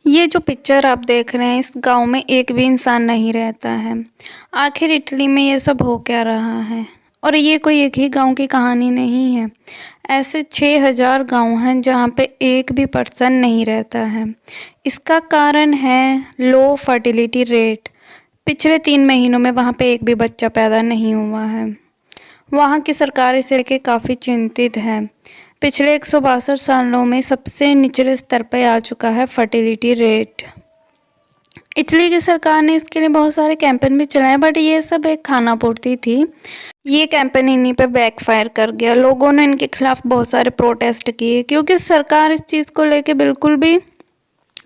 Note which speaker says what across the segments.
Speaker 1: ये जो पिक्चर आप देख रहे हैं, इस गांव में एक भी इंसान नहीं रहता है। आखिर इटली में ये सब हो क्या रहा है? और ये कोई एक ही गांव की कहानी नहीं है। ऐसे 6000 गांव हैं जहाँ पे एक भी पर्सन नहीं रहता है। इसका कारण है लो फर्टिलिटी रेट। पिछले 3 महीनों में वहाँ पे एक भी बच्चा पैदा नहीं हुआ है। वहाँ की सरकार इसे लेके काफ़ी चिंतित है। पिछले 162 सालों में सबसे निचले स्तर पर आ चुका है फर्टिलिटी रेट। इटली की सरकार ने इसके लिए बहुत सारे कैंपेन भी चलाए, बट ये सब एक खानापूर्ति थी। ये कैंपेन इन्हीं पे बैकफायर कर गया। लोगों ने इनके खिलाफ बहुत सारे प्रोटेस्ट किए क्योंकि सरकार इस चीज़ को लेके बिल्कुल भी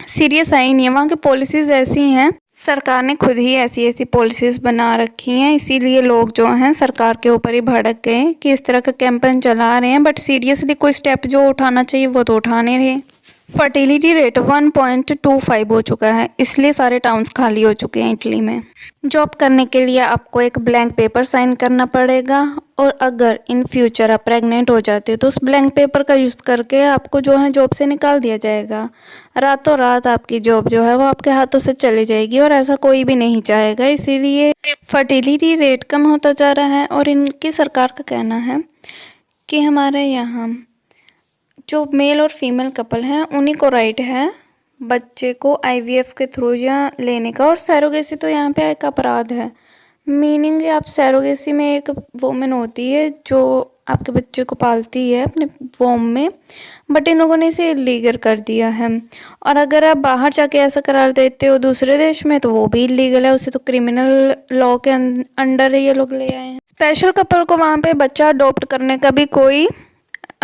Speaker 1: सीरियस आई नहीं है। वहाँ की पॉलिसीज़ ऐसी हैं, सरकार ने खुद ही ऐसी ऐसी पॉलिसीज़ बना रखी हैं, इसीलिए लोग जो हैं सरकार के ऊपर ही भड़क गए कि इस तरह का कैंपेन चला रहे हैं, बट सीरियसली कोई स्टेप जो उठाना चाहिए वो तो उठा नहीं रहे। फर्टिलिटी रेट 1.25 हो चुका है, इसलिए सारे टाउन्स खाली हो चुके हैं इटली में। जॉब करने के लिए आपको एक ब्लैंक पेपर साइन करना पड़ेगा, और अगर इन फ्यूचर आप प्रेग्नेंट हो जाते हो तो उस ब्लैंक पेपर का यूज़ करके आपको जो है जॉब से निकाल दिया जाएगा। रातों रात आपकी जॉब जो है वो आपके हाथों से चली जाएगी, और ऐसा कोई भी नहीं चाहेगा। इसीलिए फर्टिलिटी रेट कम होता जा रहा है। और इनकी सरकार का कहना है कि हमारे यहाँ जो मेल और फीमेल कपल हैं उन्हीं को राइट है बच्चे को आईवीएफ के थ्रू या लेने का, और सैरोगेसी तो यहाँ पे एक अपराध है। मीनिंग आप सैरोगेसी में एक वोमेन होती है जो आपके बच्चे को पालती है अपने वोम में, बट इन लोगों ने इसे इलीगल कर दिया है। और अगर आप बाहर जाके ऐसा करार देते हो दूसरे देश में तो वो भी इलीगल है, उसे तो क्रिमिनल लॉ के अंडर ये लोग ले आए हैं। स्पेशल कपल को वहाँ पे बच्चा अडॉप्ट करने का भी कोई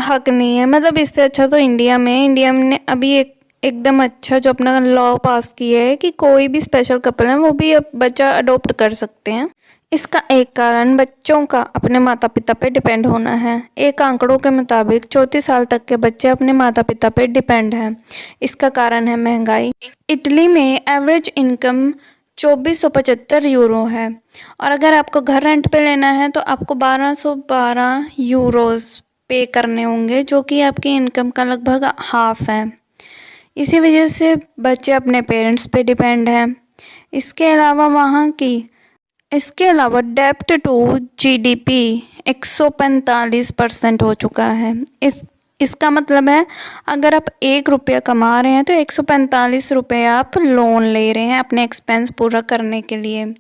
Speaker 1: हक नहीं है। मतलब इससे अच्छा तो इंडिया ने अभी एकदम अच्छा जो अपना लॉ पास किया है कि कोई भी स्पेशल कपल है वो भी अब बच्चा अडॉप्ट कर सकते हैं। इसका एक कारण बच्चों का अपने माता पिता पे डिपेंड होना है। एक आंकड़ों के मुताबिक 34 साल तक के बच्चे अपने माता पिता पे डिपेंड हैं। इसका कारण है महंगाई। इटली में एवरेज इनकम 2475 यूरो है, और अगर आपको घर रेंट पे लेना है तो आपको 1212 यूरोज़ पे करने होंगे, जो कि आपकी इनकम का लगभग हाफ है। इसी वजह से बच्चे अपने पेरेंट्स पे डिपेंड हैं। इसके अलावा डेप्ट टू जीडीपी 145% हो चुका है। इसका मतलब है अगर आप 1 रुपया कमा रहे हैं तो 145 रुपये आप लोन ले रहे हैं अपने एक्सपेंस पूरा करने के लिए।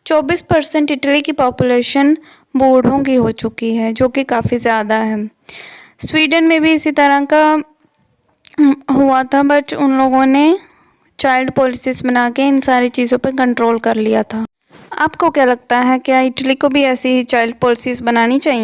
Speaker 1: 24% इटली की पॉपुलेशन बूढ़ों की हो चुकी है, जो कि काफ़ी ज़्यादा है। स्वीडन में भी इसी तरह का हुआ था, बट उन लोगों ने चाइल्ड पॉलिसीज़ बना के इन सारी चीज़ों पे कंट्रोल कर लिया था। आपको क्या लगता है, क्या इटली को भी ऐसी ही चाइल्ड पॉलिसीज़ बनानी चाहिए?